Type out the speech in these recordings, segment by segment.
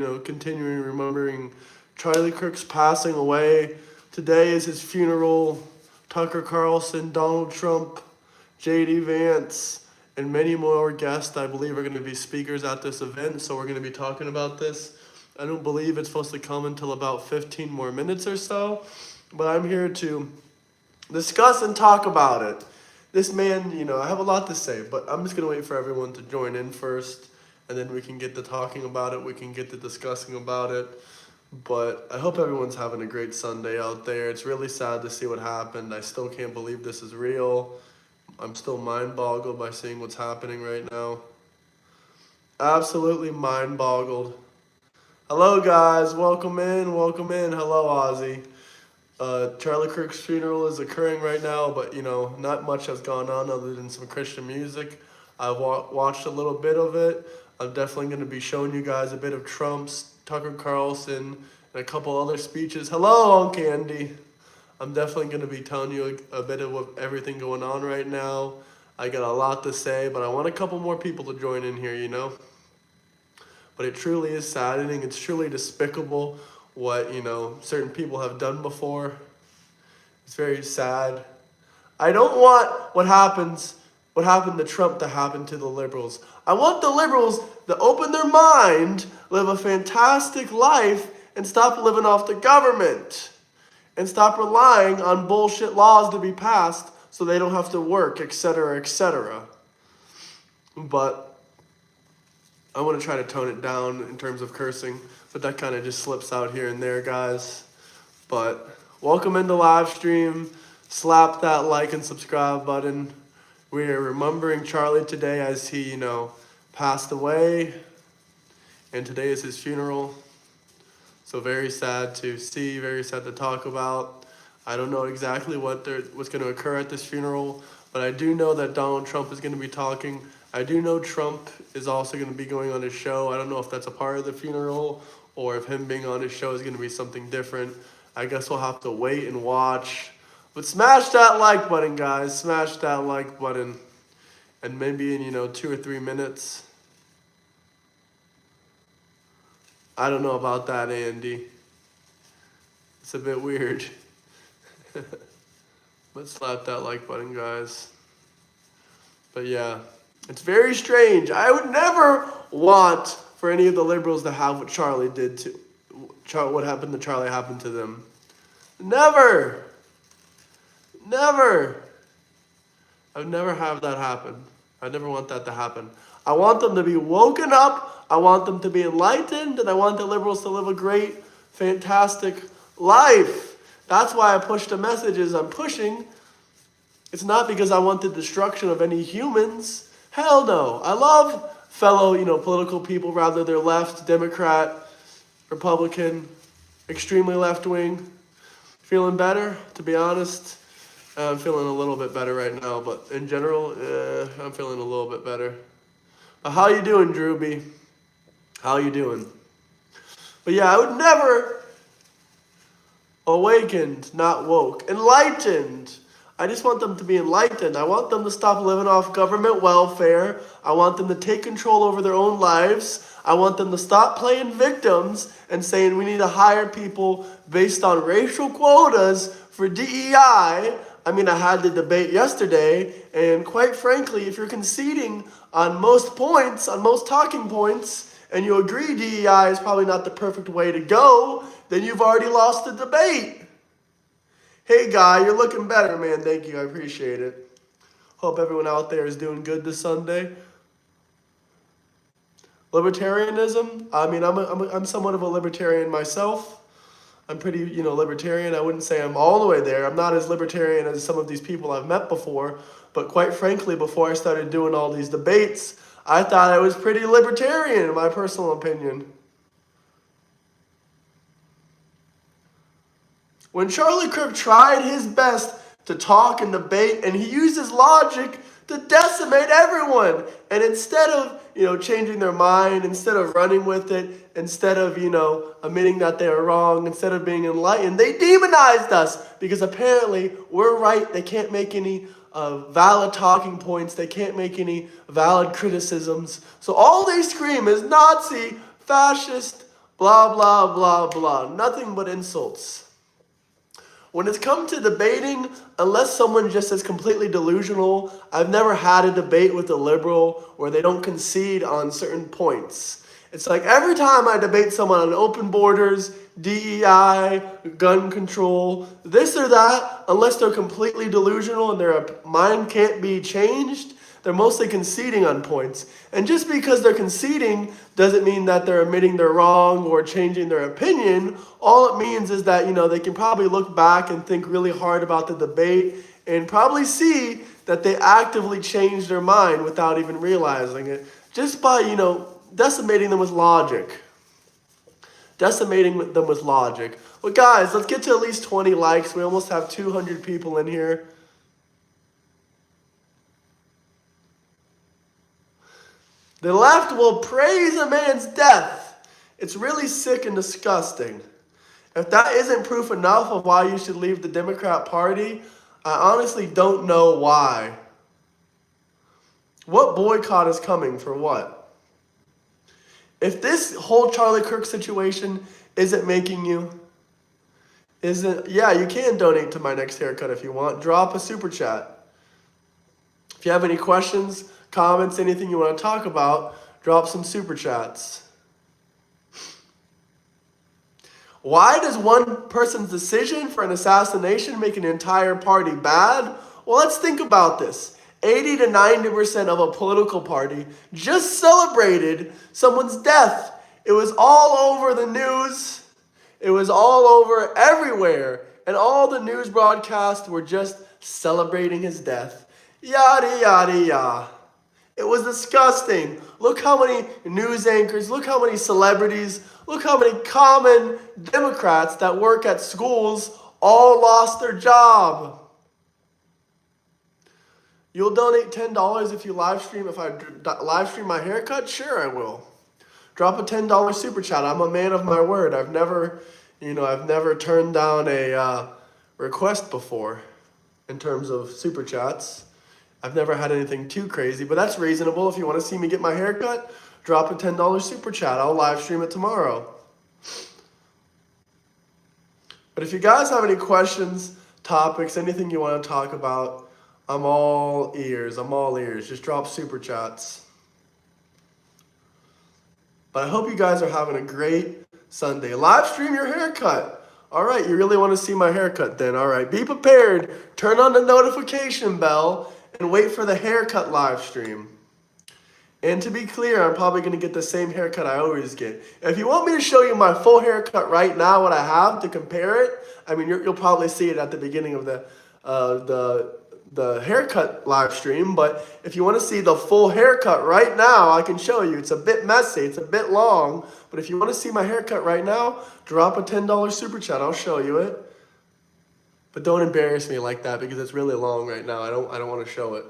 continuing remembering Charlie Kirk's passing away. Today is his funeral. Tucker Carlson, Donald Trump, J.D. Vance, and many more guests, I believe, are going to be speakers at this event. So we're going to be talking about this. I don't believe it's supposed to come until about 15 more minutes or so. But I'm here to discuss and talk about it. This man, I have a lot to say, but I'm just going to wait for everyone to join in first. And then we can get to talking about it. We can get to discussing about it. But I hope everyone's having a great Sunday out there. It's really sad to see what happened. I still can't believe this is real. I'm still mind-boggled by seeing what's happening right now. Absolutely mind-boggled. Hello, guys. Welcome in. Welcome in. Hello, Ozzy. Charlie Kirk's funeral is occurring right now, but, not much has gone on other than some Christian music. I've watched a little bit of it. I'm definitely going to be showing you guys a bit of Trump's, Tucker Carlson, and a couple other speeches. Hello, Uncle Andy. I'm definitely going to be telling you a bit of everything going on right now. I got a lot to say, but I want a couple more people to join in here, But it truly is saddening. It's truly despicable what, certain people have done before. It's very sad. I don't want what happened to Trump to happen to the liberals. I want the liberals to open their mind, live a fantastic life, and stop living off the government. And stop relying on bullshit laws to be passed so they don't have to work, etc., etc. But I want to try to tone it down in terms of cursing, but that kind of just slips out here and there, guys. But welcome into live stream. Slap that like and subscribe button. We are remembering Charlie today as he, passed away. And today is his funeral. So very sad to see, very sad to talk about. I don't know exactly what's going to occur at this funeral, but I do know that Donald Trump is going to be talking. I do know Trump is also going to be going on his show. I don't know if that's a part of the funeral or if him being on his show is going to be something different. I guess we'll have to wait and watch. But smash that like button, guys. Smash that like button. And maybe in, 2 or 3 minutes. I don't know about that, Andy. It's a bit weird. But slap that like button, guys. But yeah, it's very strange. I would never want for any of the liberals to have what Charlie did to... what happened to Charlie happened to them. Never! Never! I would never have that happen. I never want that to happen. I want them to be woken up. I want them to be enlightened. And I want the liberals to live a great, fantastic life. That's why I push the messages I'm pushing. It's not because I want the destruction of any humans. Hell no. I love fellow, political people, rather they're left, Democrat, Republican, extremely left-wing. Feeling better, to be honest. I'm feeling a little bit better right now, but in general, I'm feeling a little bit better. How you doing, Drewby? How you doing? But yeah, I would never awakened, not woke. Enlightened. I just want them to be enlightened. I want them to stop living off government welfare. I want them to take control over their own lives. I want them to stop playing victims and saying we need to hire people based on racial quotas for DEI. I mean, I had the debate yesterday, and quite frankly, if you're conceding on most points, on most talking points, and you agree DEI is probably not the perfect way to go, then you've already lost the debate. Hey, Guy, you're looking better, man. Thank you. I appreciate it. Hope everyone out there is doing good this Sunday. Libertarianism, I mean, I'm somewhat of a libertarian myself. I'm pretty, libertarian. I wouldn't say I'm all the way there. I'm not as libertarian as some of these people I've met before. But quite frankly, before I started doing all these debates, I thought I was pretty libertarian, in my personal opinion. When Charlie Kirk tried his best to talk and debate, and he used his logic to decimate everyone, and instead of, changing their mind, instead of running with it, instead of, admitting that they were wrong, instead of being enlightened, they demonized us because apparently we're right. They can't make any valid talking points. They can't make any valid criticisms. So all they scream is Nazi, fascist, Blah, blah, blah, blah. Nothing but insults. When it's come to debating, unless someone just is completely delusional, I've never had a debate with a liberal where they don't concede on certain points. It's like every time I debate someone on open borders, DEI, gun control, this or that, unless they're completely delusional and their mind can't be changed, they're mostly conceding on points. And just because they're conceding doesn't mean that they're admitting they're wrong or changing their opinion. All it means is that, they can probably look back and think really hard about the debate and probably see that they actively changed their mind without even realizing it. Just by, decimating them with logic. Decimating them with logic. Well, guys, let's get to at least 20 likes. We almost have 200 people in here. The left will praise a man's death. It's really sick and disgusting. If that isn't proof enough of why you should leave the Democrat Party, I honestly don't know why. What boycott is coming for what? If this whole Charlie Kirk situation isn't making you, you can donate to my next haircut if you want. Drop a super chat. If you have any questions, comments, anything you want to talk about, drop some super chats. Why does one person's decision for an assassination make an entire party bad? Well, let's think about this. 80 to 90% of a political party just celebrated someone's death. It was all over the news. It was all over everywhere. And all the news broadcasts were just celebrating his death. Yada, yada, yada. It was disgusting. Look how many news anchors, look how many celebrities, look how many common Democrats that work at schools all lost their job. You'll donate $10 if you live stream. If I live stream my haircut, sure I will. Drop a $10 super chat. I'm a man of my word. I've never turned down a request before in terms of super chats. I've never had anything too crazy, but that's reasonable. If you want to see me get my hair cut, drop a $10 super chat. I'll live stream it tomorrow. But if you guys have any questions, topics, anything you want to talk about, I'm all ears. Just drop super chats. But I hope you guys are having a great Sunday. Live stream your haircut. All right, you really want to see my haircut then. All right, be prepared. Turn on the notification bell and wait for the haircut live stream. And to be clear, I'm probably going to get the same haircut I always get. If you want me to show you my full haircut right now, what I have to compare it, you'll probably see it at the beginning of the haircut live stream. But if you want to see the full haircut right now, I can show you. It's a bit messy. It's a bit long. But if you want to see my haircut right now, drop a $10 super chat. I'll show you it. But don't embarrass me like that because it's really long right now. I don't want to show it.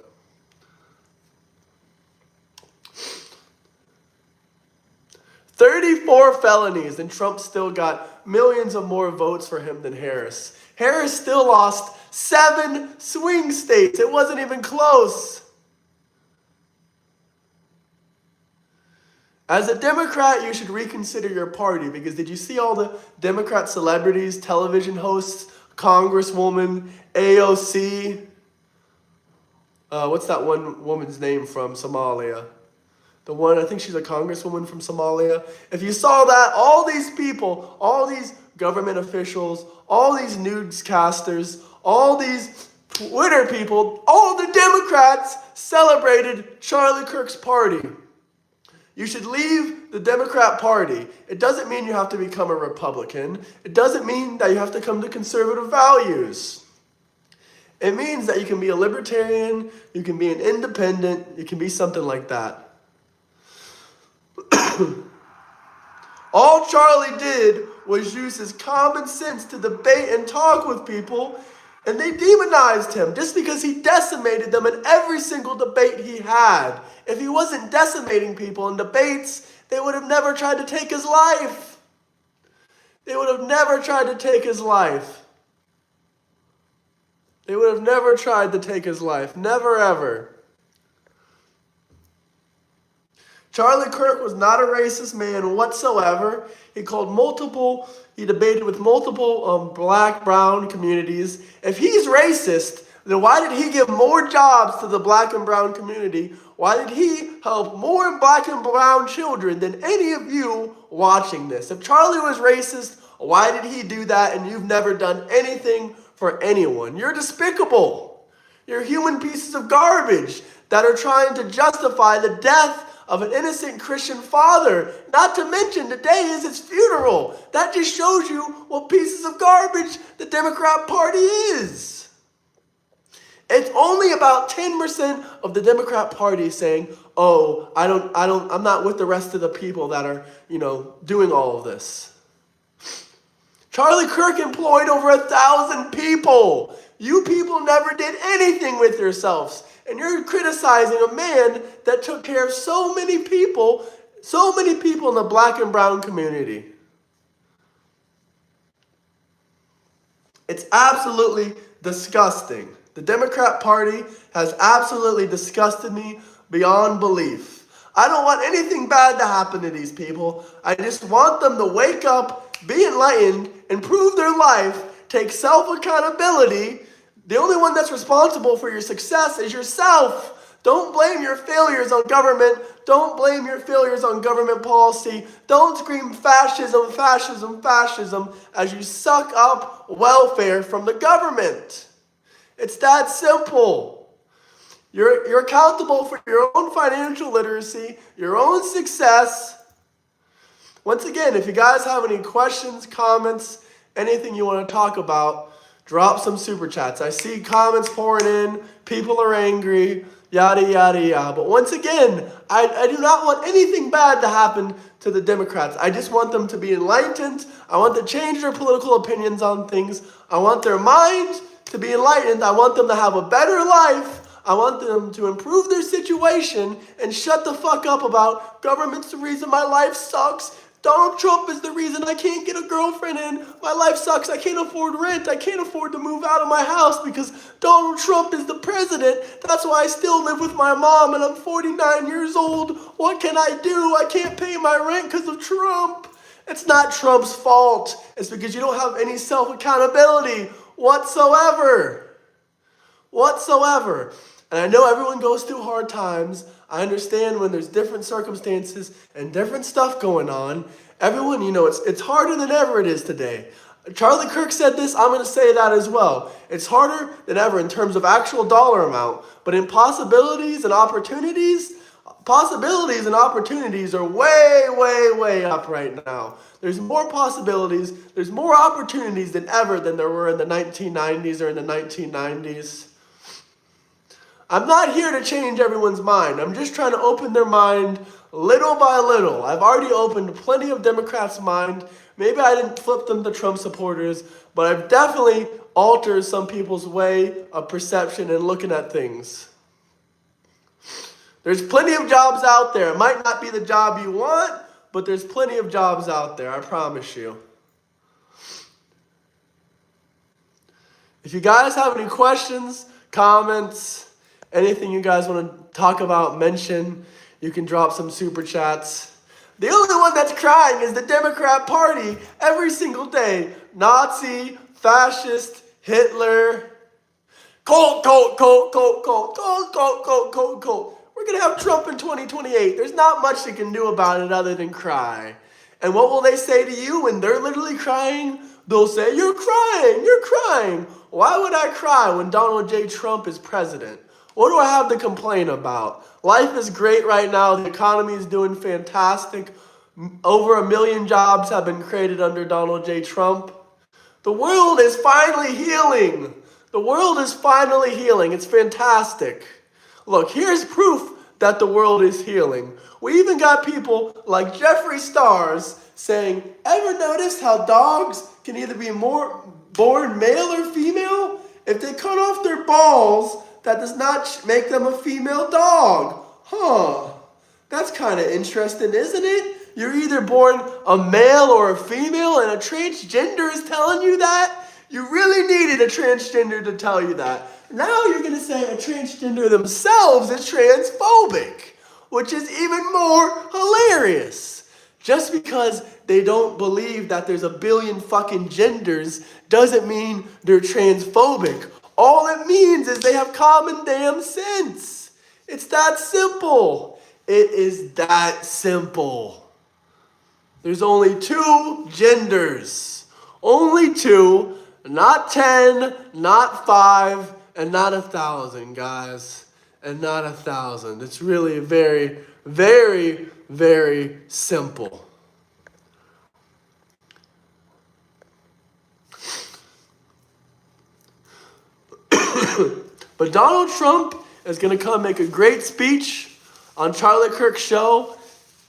"34 felonies, and Trump still got millions of more votes for him than Harris. Harris still lost 7 swing states. It wasn't even close. As a Democrat, you should reconsider your party because did you see all the Democrat celebrities, television hosts, Congresswoman, AOC? What's that one woman's name from Somalia? The one, I think she's a congresswoman from Somalia. If you saw that, all these people, all these government officials, all these newscasters, all these Twitter people, all the Democrats celebrated Charlie Kirk's party. You should leave the Democrat Party. It doesn't mean you have to become a Republican. It doesn't mean that you have to come to conservative values. It means that you can be a libertarian, you can be an independent, you can be something like that. All Charlie did was use his common sense to debate and talk with people, and they demonized him just because he decimated them in every single debate he had. If he wasn't decimating people in debates, they would have never tried to take his life. They would have never tried to take his life. They would have never tried to take his life. Never, ever. Charlie Kirk was not a racist man whatsoever. He debated with multiple black, brown communities. If he's racist, then why did he give more jobs to the black and brown community? Why did he help more black and brown children than any of you watching this? If Charlie was racist, why did he do that and you've never done anything for anyone? You're despicable. You're human pieces of garbage that are trying to justify the death of an innocent Christian father. Not to mention, today is his funeral. That just shows you what pieces of garbage the Democrat Party is. It's only about 10% of the Democrat Party saying, "Oh, I'm not with the rest of the people that are, doing all of this." Charlie Kirk employed over 1,000 people. You people never did anything with yourselves. And you're criticizing a man that took care of so many people in the black and brown community. It's absolutely disgusting. The Democrat Party has absolutely disgusted me beyond belief. I don't want anything bad to happen to these people. I just want them to wake up, be enlightened, improve their life, take self-accountability. The only one that's responsible for your success is yourself. Don't blame your failures on government. Don't blame your failures on government policy. Don't scream fascism, fascism, fascism as you suck up welfare from the government. It's that simple. You're accountable for your own financial literacy, your own success. Once again, if you guys have any questions, comments, anything you want to talk about, drop some super chats. I see comments pouring in. People are angry. Yada, yada, yada. But once again, I do not want anything bad to happen to the Democrats. I just want them to be enlightened. I want to change their political opinions on things. I want their minds to be enlightened. I want them to have a better life. I want them to improve their situation and shut the fuck up about government's the reason my life sucks. Donald Trump is the reason I can't get a girlfriend in. My life sucks. I can't afford rent. I can't afford to move out of my house because Donald Trump is the president. That's why I still live with my mom and I'm 49 years old. What can I do? I can't pay my rent because of Trump. It's not Trump's fault. It's because you don't have any self-accountability whatsoever. And I know everyone goes through hard times. I understand when there's different circumstances and different stuff going on. Everyone, it's harder than ever it is today. Charlie Kirk said this, I'm going to say that as well. It's harder than ever in terms of actual dollar amount. But in possibilities and opportunities are way, way, way up right now. There's more possibilities, there's more opportunities than ever than there were in the 1990s or in the 1990s. I'm not here to change everyone's mind. I'm just trying to open their mind little by little. I've already opened plenty of Democrats' mind. Maybe I didn't flip them to Trump supporters, but I've definitely altered some people's way of perception and looking at things. There's plenty of jobs out there. It might not be the job you want, but there's plenty of jobs out there, I promise you. If you guys have any questions, comments, anything you guys want to talk about, mention, you can drop some super chats. The only one that's crying is the Democrat Party every single day. Nazi, fascist, Hitler. Colt. We're going to have Trump in 2028. There's not much they can do about it other than cry. And what will they say to you when they're literally crying? They'll say, you're crying. Why would I cry when Donald J. Trump is president? What do I have to complain about? Life is great right now. The economy is doing fantastic. Over 1 million jobs have been created under Donald J. Trump. The world is finally healing. It's fantastic. Look, here's proof that the world is healing. We even got people like Jeffree Stars saying, ever notice how dogs can either be born male or female? If they cut off their balls, that does not make them a female dog. That's kind of interesting, isn't it? You're either born a male or a female and a transgender is telling you that? You really needed a transgender to tell you that. Now you're going to say a transgender themselves is transphobic. which is even more hilarious. Just because they don't believe that there's a billion fucking genders doesn't mean they're transphobic. All it means is they have common damn sense. It's that simple. It is that simple. There's only 2 genders. Only 2, not 10, not 5, and not 1,000, guys. And not 1,000. It's really very, very, very simple. But Donald Trump is going to come make a great speech on Charlie Kirk's show,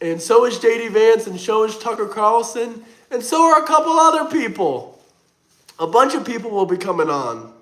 and so is J.D. Vance, and so is Tucker Carlson, and so are a couple other people. A bunch of people will be coming on.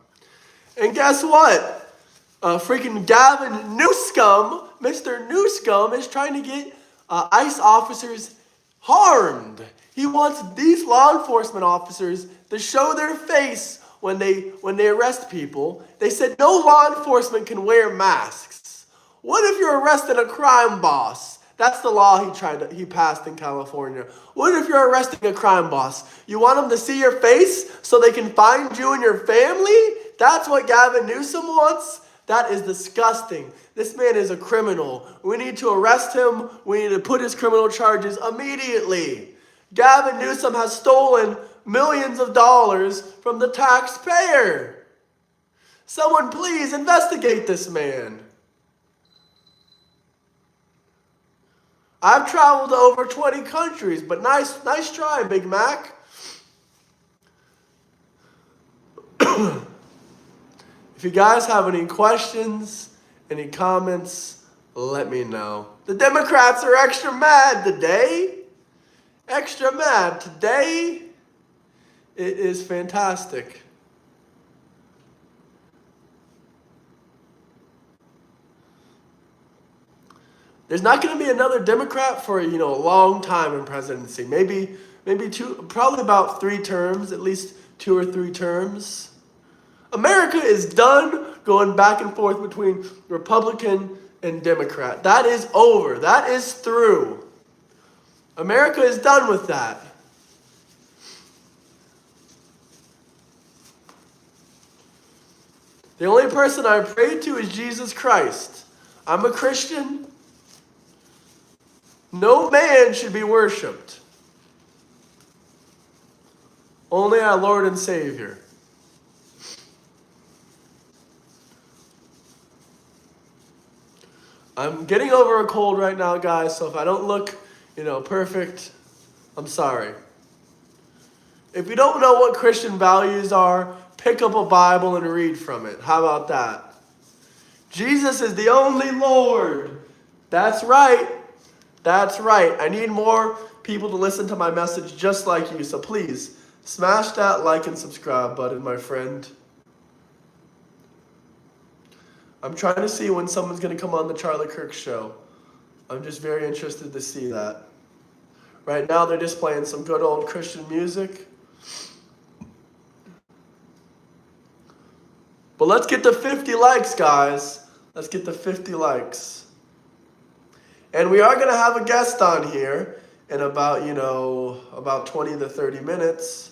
And guess what? Freaking Gavin Newsom, Mr. Newsom, is trying to get ICE officers harmed. He wants these law enforcement officers to show their face when they arrest people. They said no law enforcement can wear masks. What if you're arresting a crime boss? That's the law he passed in California. What if you're arresting a crime boss? You want them to see your face so they can find you and your family? That's what Gavin Newsom wants? That is disgusting. This man is a criminal. We need to arrest him. We need to put his criminal charges immediately. Gavin Newsom has stolen millions of dollars from the taxpayer. Someone please investigate this man. I've traveled to over 20 countries, but nice try, Big Mac. If you guys have any questions, any comments, let me know. The Democrats are extra mad today. Extra mad today. It is fantastic. There's not going to be another Democrat for, a long time in presidency. Maybe 2, probably about 3 terms, at least 2 or 3 terms. America is done going back and forth between Republican and Democrat. That is over. That is through. America is done with that. The only person I pray to is Jesus Christ. I'm a Christian. No man should be worshipped. Only our Lord and Savior. I'm getting over a cold right now, guys, so if I don't look, perfect, I'm sorry. If you don't know what Christian values are, pick up a Bible and read from it. How about that? Jesus is the only Lord. That's right. That's right. I need more people to listen to my message just like you, so please smash that like and subscribe button, my friend. I'm trying to see when someone's going to come on the Charlie Kirk show. I'm just very interested to see that. Right now, they're just playing some good old Christian music. But let's get to 50 likes, guys. Let's get to 50 likes. And we are going to have a guest on here in about 20 to 30 minutes.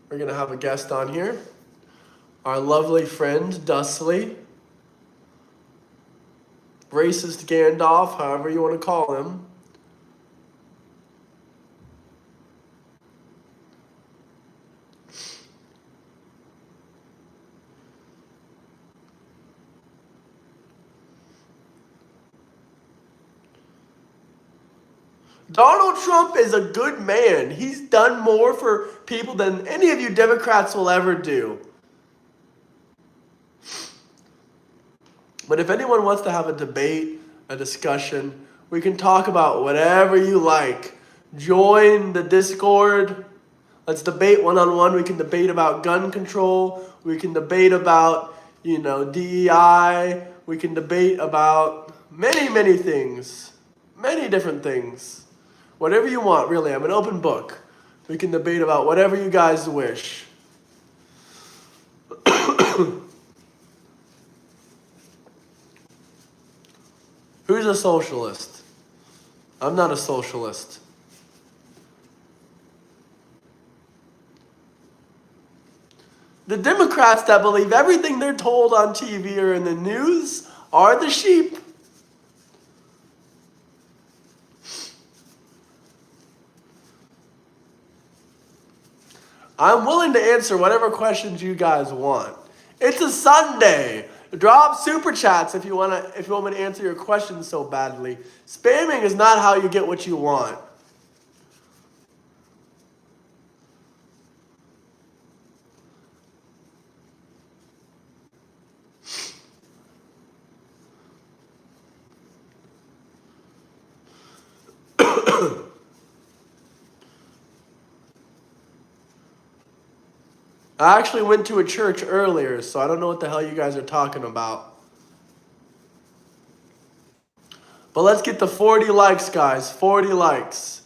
We're going to have a guest on here. Our lovely friend, Dustley. Racist Gandalf, however you want to call him. Donald Trump is a good man. He's done more for people than any of you Democrats will ever do. But if anyone wants to have a debate, a discussion, we can talk about whatever you like. Join the Discord. Let's debate one-on-one. We can debate about gun control. We can debate about, DEI. We can debate about many things. Many different things. Whatever you want, really. I'm an open book. We can debate about whatever you guys wish. Who's a socialist? I'm not a socialist. The Democrats that believe everything they're told on TV or in the news are the sheep. I'm willing to answer whatever questions you guys want. It's a Sunday. Drop super chats if you want me to answer your questions so badly. Spamming is not how you get what you want. I actually went to a church earlier, so I don't know what the hell you guys are talking about. But let's get to 40 likes, guys. 40 likes.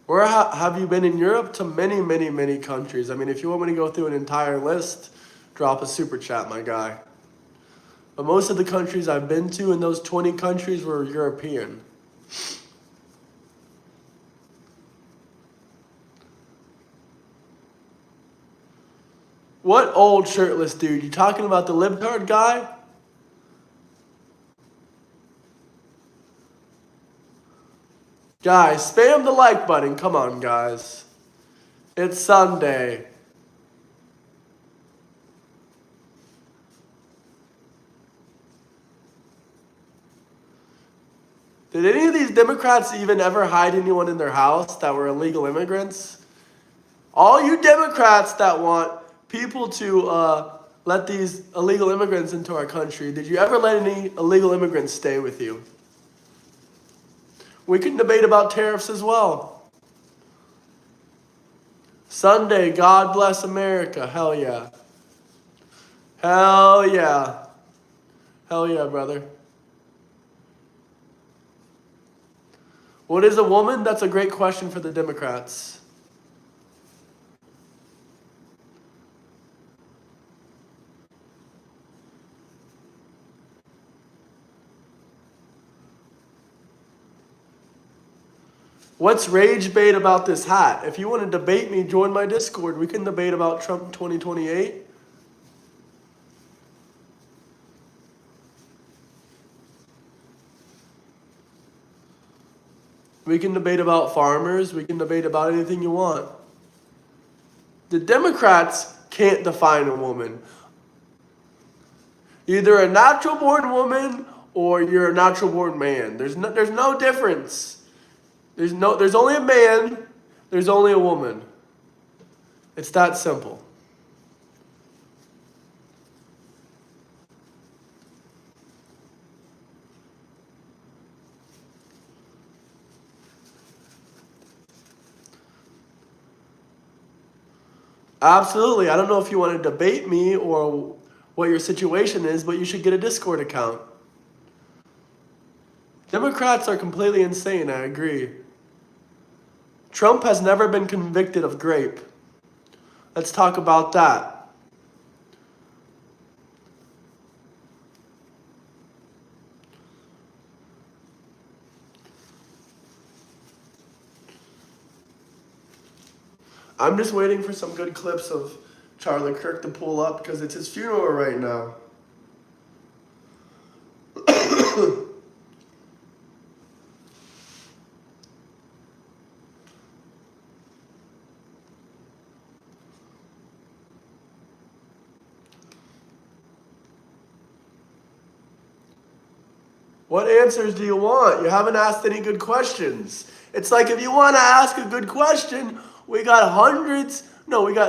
Where have you been in Europe? To many, many, many countries. I mean, if you want me to go through an entire list, drop a super chat, my guy. But most of the countries I've been to in those 20 countries were European. What old shirtless dude? You talking about the libtard guy? Guys, spam the like button. Come on, guys. It's Sunday. Did any of these Democrats even ever hide anyone in their house that were illegal immigrants? All you Democrats that want people to let these illegal immigrants into our country, did you ever let any illegal immigrants stay with you? We can debate about tariffs as well. Sunday, God bless America. Hell yeah. Hell yeah. Hell yeah, brother. What is a woman? That's a great question for the Democrats. What's rage bait about this hat? If you want to debate me, join my Discord. We can debate about Trump 2028. We can debate about farmers. We can debate about anything you want. The Democrats can't define a woman. Either a natural-born woman or you're a natural-born man. There's no difference. There's only a man. There's only a woman. It's that simple. Absolutely. I don't know if you want to debate me or what your situation is, but you should get a Discord account. Democrats are completely insane, I agree. Trump has never been convicted of rape. Let's talk about that. I'm just waiting for some good clips of Charlie Kirk to pull up because it's his funeral right now. What answers do you want? You haven't asked any good questions. It's like if you want to ask a good question, we got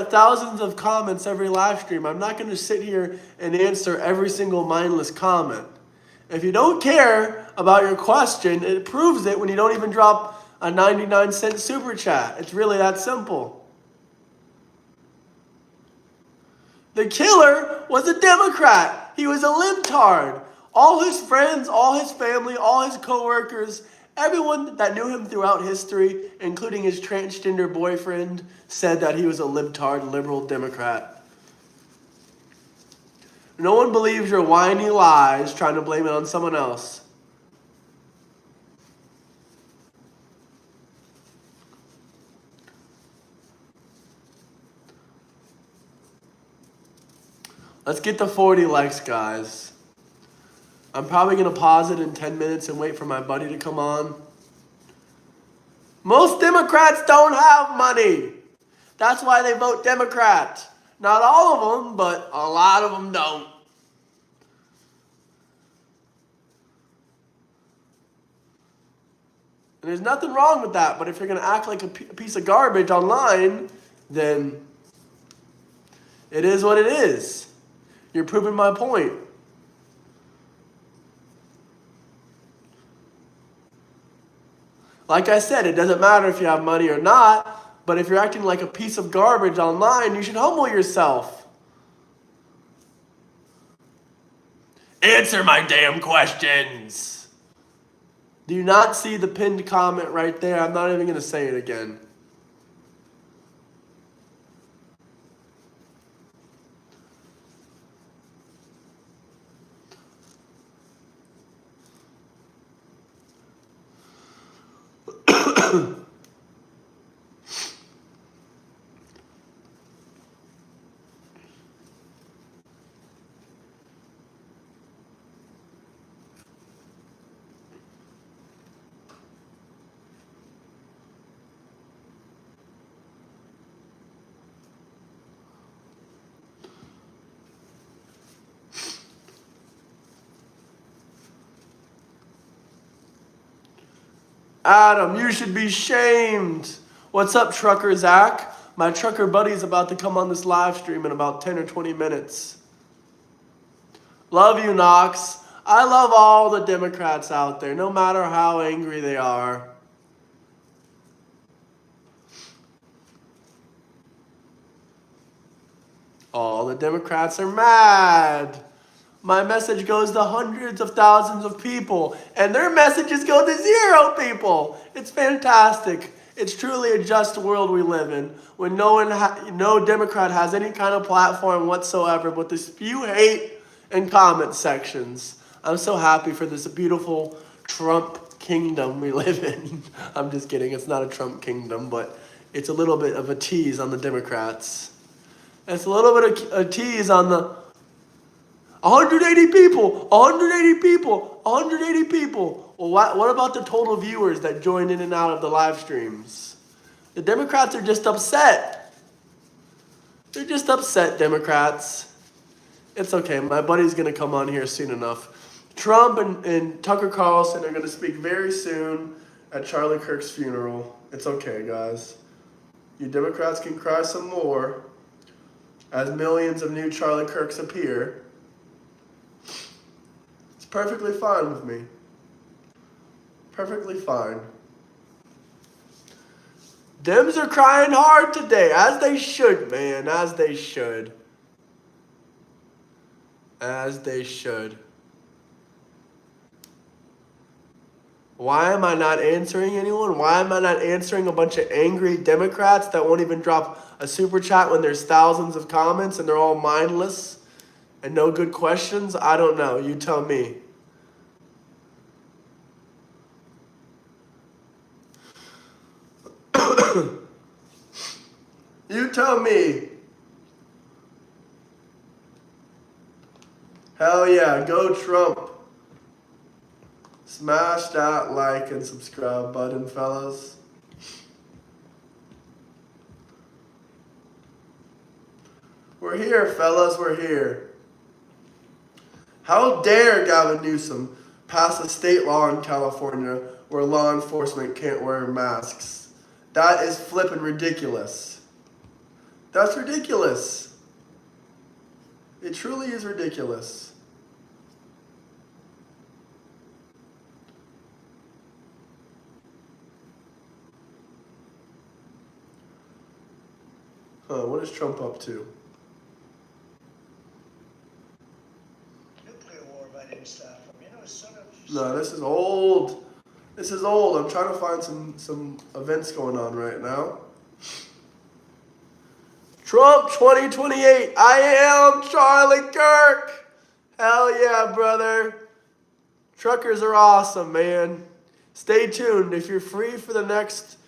thousands of comments every live stream. I'm not going to sit here and answer every single mindless comment. If you don't care about your question, it proves it when you don't even drop a 99-cent super chat. It's really that simple. The killer was a Democrat. He was a libtard. All his friends, all his family, all his coworkers, Everyone that knew him throughout history, including his transgender boyfriend, said that he was a libtard, liberal Democrat. No one believes your whiny lies, trying to blame it on someone else. Let's get to 40 likes, guys. I'm probably going to pause it in 10 minutes and wait for my buddy to come on. Most Democrats don't have money. That's why they vote Democrat. Not all of them, but a lot of them don't. And there's nothing wrong with that, but if you're going to act like a piece of garbage online, then it is what it is. You're proving my point. Like I said, it doesn't matter if you have money or not, but if you're acting like a piece of garbage online, you should humble yourself. Answer my damn questions. Do you not see the pinned comment right there? I'm not even going to say it again. Adam, you should be shamed. What's up, trucker Zach? My trucker buddy's about to come on this live stream in about 10 or 20 minutes. Love you, Knox. I love all the Democrats out there, no matter how angry they are. All the Democrats are mad. My message goes to hundreds of thousands of people, and their messages go to 0 people. It's fantastic. It's truly a just world we live in, when no Democrat has any kind of platform whatsoever but to spew hate in comment sections. I'm so happy for this beautiful Trump kingdom we live in. I'm just kidding. It's not a Trump kingdom, but it's a little bit of a tease on the Democrats. It's a little bit of a tease on the 180 people, 180 people, 180 people. Well, what about the total viewers that join in and out of the live streams? The Democrats are just upset. They're just upset, Democrats. It's okay. My buddy's going to come on here soon enough. Trump and Tucker Carlson are going to speak very soon at Charlie Kirk's funeral. It's okay, guys. You Democrats can cry some more as millions of new Charlie Kirks appear. It's perfectly fine with me. Perfectly fine. Dems are crying hard today, as they should, man, as they should. As they should. Why am I not answering anyone? Why am I not answering a bunch of angry Democrats that won't even drop a super chat when there's thousands of comments and they're all mindless and no good questions? I don't know. You tell me. You tell me. Hell yeah, go Trump. Smash that like and subscribe button, fellas. We're here, fellas, we're here. How dare Gavin Newsom pass a state law in California where law enforcement can't wear masks? That is flippin' ridiculous. That's ridiculous. It truly is ridiculous. What is Trump up to? Nuclear war by any staff. You know, as soon as No, this is old. This is old. I'm trying to find some events going on right now. Trump 2028. I am Charlie Kirk. Hell yeah, brother. Truckers are awesome, man. Stay tuned. If you're free for the next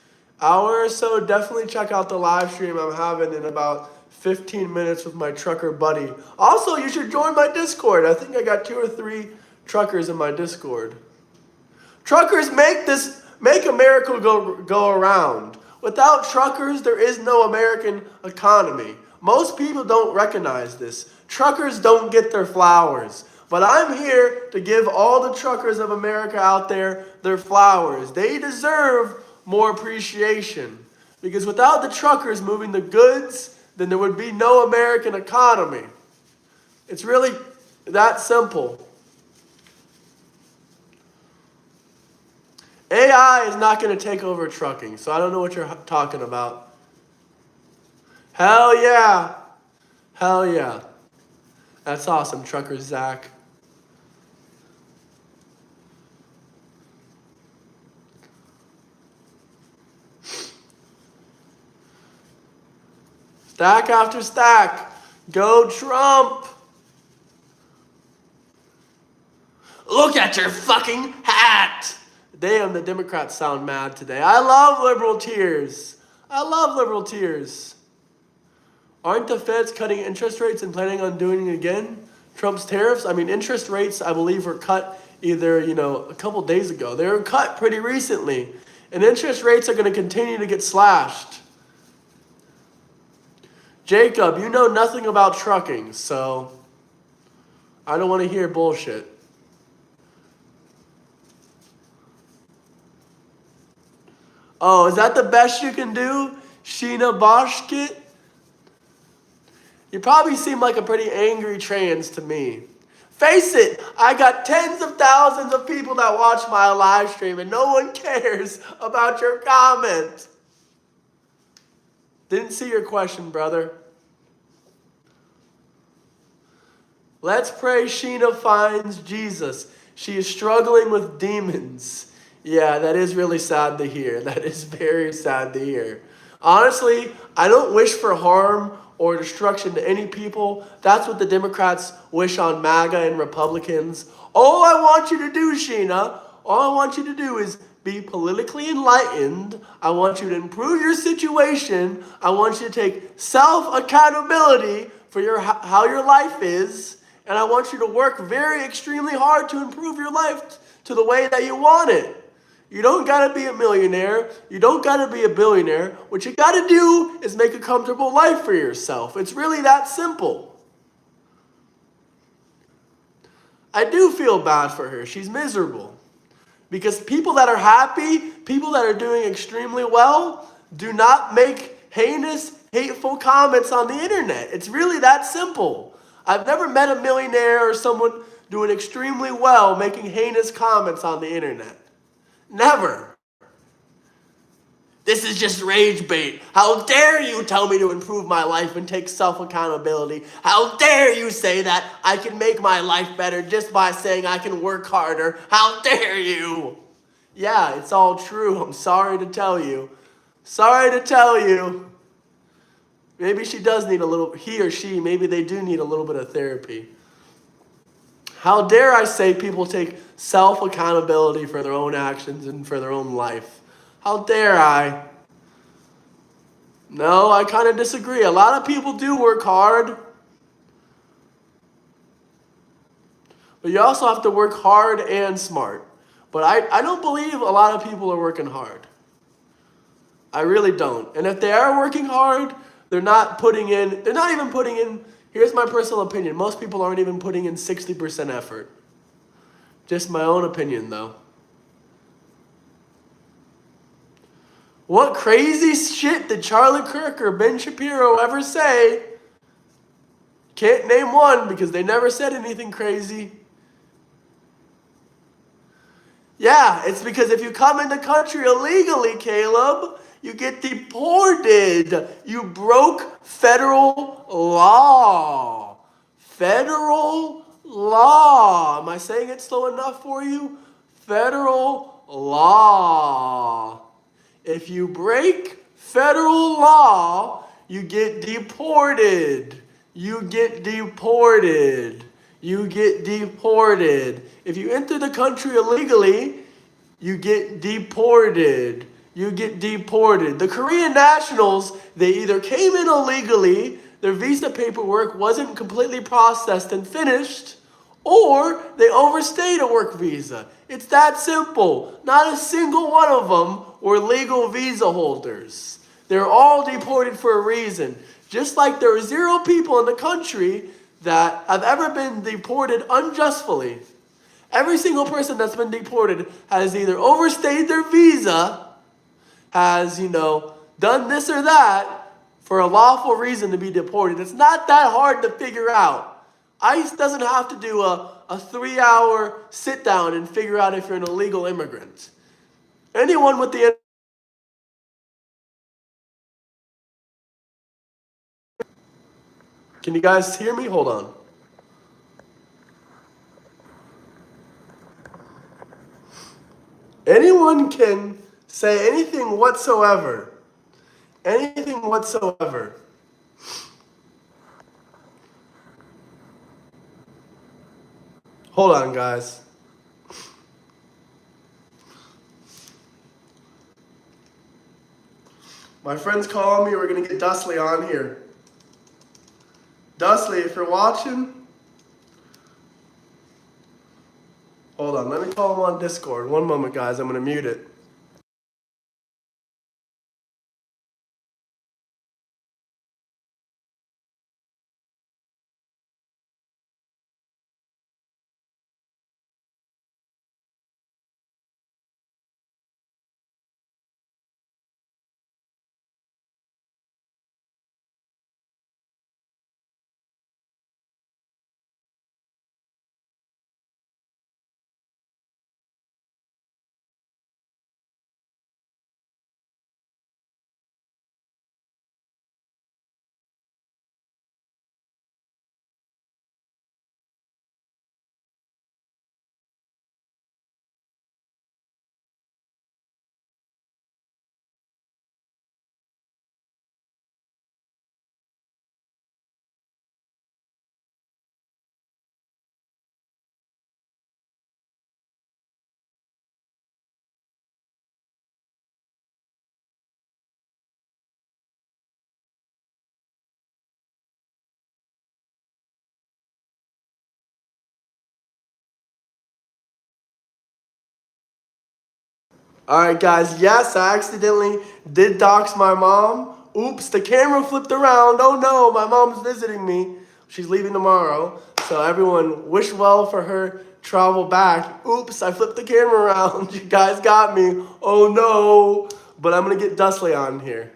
hour or so, definitely check out the live stream I'm having in about 15 minutes with my trucker buddy. Also, you should join my Discord. I think I got 2 or 3 truckers in my Discord. Truckers make America go around. Without truckers, there is no American economy. Most people don't recognize this. Truckers don't get their flowers. But I'm here to give all the truckers of America out there their flowers. They deserve more appreciation. Because without the truckers moving the goods, then there would be no American economy. It's really that simple. AI is not going to take over trucking, so I don't know what you're talking about. Hell yeah. Hell yeah. That's awesome, trucker Zach. Stack after stack. Go Trump. Look at your fucking hat. Damn, the Democrats sound mad today. I love liberal tears. I love liberal tears. Aren't the feds cutting interest rates and planning on doing it again? Trump's tariffs? I mean, interest rates, I believe, were cut either, a couple days ago. They were cut pretty recently. And interest rates are going to continue to get slashed. Jacob, you know nothing about trucking, so I don't want to hear bullshit. Oh, is that the best you can do? Sheena Boschkit? You probably seem like a pretty angry trans to me. Face it, I got tens of thousands of people that watch my live stream and no one cares about your comment. Didn't see your question, brother. Let's pray Sheena finds Jesus. She is struggling with demons. Yeah, that is really sad to hear. That is very sad to hear. Honestly, I don't wish for harm or destruction to any people. That's what the Democrats wish on MAGA and Republicans. All I want you to do, Sheena, all I want you to do is be politically enlightened. I want you to improve your situation. I want you to take self-accountability for how your life is. And I want you to work very extremely hard to improve your life to the way that you want it. You don't got to be a millionaire. You don't got to be a billionaire. What you got to do is make a comfortable life for yourself. It's really that simple. I do feel bad for her. She's miserable. Because people that are happy, people that are doing extremely well, do not make heinous, hateful comments on the internet. It's really that simple. I've never met a millionaire or someone doing extremely well making heinous comments on the internet. Never. This is just rage bait. How dare you tell me to improve my life and take self-accountability? How dare you say that I can make my life better just by saying I can work harder? How dare you? Yeah, it's all true. I'm sorry to tell you. Sorry to tell you. Maybe she does need he or she, maybe they do need a little bit of therapy. How dare I say people take self-accountability for their own actions and for their own life? How dare I? No, I kind of disagree. A lot of people do work hard. But you also have to work hard and smart. But I don't believe a lot of people are working hard. I really don't. And if they are working hard, they're not even putting in, here's my personal opinion. Most people aren't even putting in 60% effort. Just my own opinion, though. What crazy shit did Charlie Kirk or Ben Shapiro ever say? Can't name one because they never said anything crazy. Yeah, it's because if you come in the country illegally, Caleb, you get deported. You broke federal law. Federal law. Am I saying it slow enough for you? federal law. If you break federal law, you get deported. You get deported. You get deported. If you enter the country illegally, you get deported. You get deported. The Korean nationals, they either came in illegally, their visa paperwork wasn't completely processed and finished, or they overstayed a work visa. It's that simple. Not a single one of them were legal visa holders. They're all deported for a reason. Just like there are 0 people in the country that have ever been deported unjustly. Every single person that's been deported has either overstayed their visa, has, done this or that for a lawful reason to be deported. It's not that hard to figure out. ICE doesn't have to do a 3-hour sit down and figure out if you're an illegal immigrant. Anyone with the... Can you guys hear me? Hold on. Anyone can say anything whatsoever. Anything whatsoever. Hold on, guys. My friend's calling me. We're going to get Dustley on here. Dustley, if you're watching, hold on. Let me call him on Discord. One moment, guys. I'm going to mute it. All right, guys. Yes, I accidentally did dox my mom. Oops, the camera flipped around. Oh no, my mom's visiting me. She's leaving tomorrow. So everyone, wish well for her travel back. Oops, I flipped the camera around. You guys got me. Oh no. But I'm going to get Dustley on here.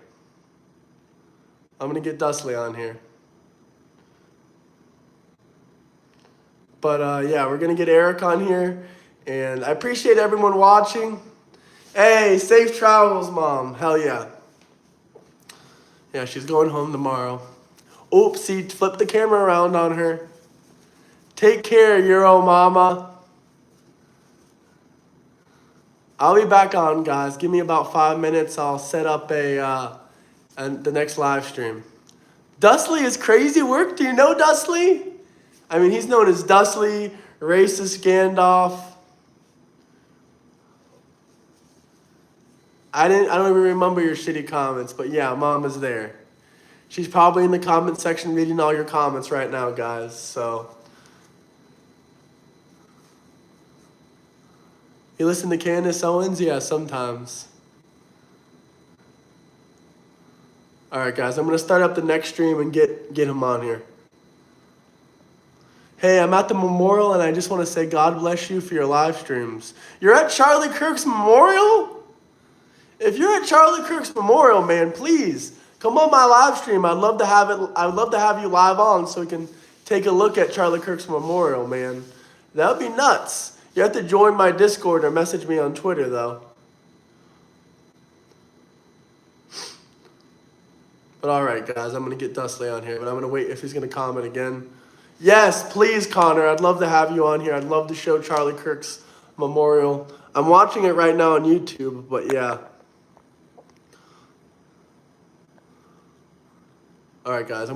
But yeah, we're going to get Eric on here. And I appreciate everyone watching. Hey, safe travels, Mom. Hell yeah. Yeah, she's going home tomorrow. Oops, he flipped the camera around on her. Take care, Euro Mama. I'll be back on, guys. Give me about 5 minutes. I'll set up the next live stream. Dustley is crazy work. Do you know Dustley? I mean, he's known as Dustley, Racist Gandalf. I don't even remember your shitty comments, but yeah, Mom is there. She's probably in the comment section reading all your comments right now, guys. So, you listen to Candace Owens? Yeah, sometimes. All right, guys, I'm gonna start up the next stream and get him on here. Hey, I'm at the memorial, and I just want to say God bless you for your live streams. You're at Charlie Kirk's memorial? If you're at Charlie Kirk's memorial, man, please come on my live stream. I'd love to have it. I'd love to have you live on so we can take a look at Charlie Kirk's memorial, man. That would be nuts. You have to join my Discord or message me on Twitter, though. But all right, guys, I'm going to get Dustley on here, but I'm going to wait if he's going to comment again. Yes, please, Connor. I'd love to have you on here. I'd love to show Charlie Kirk's memorial. I'm watching it right now on YouTube, but yeah. All right, guys.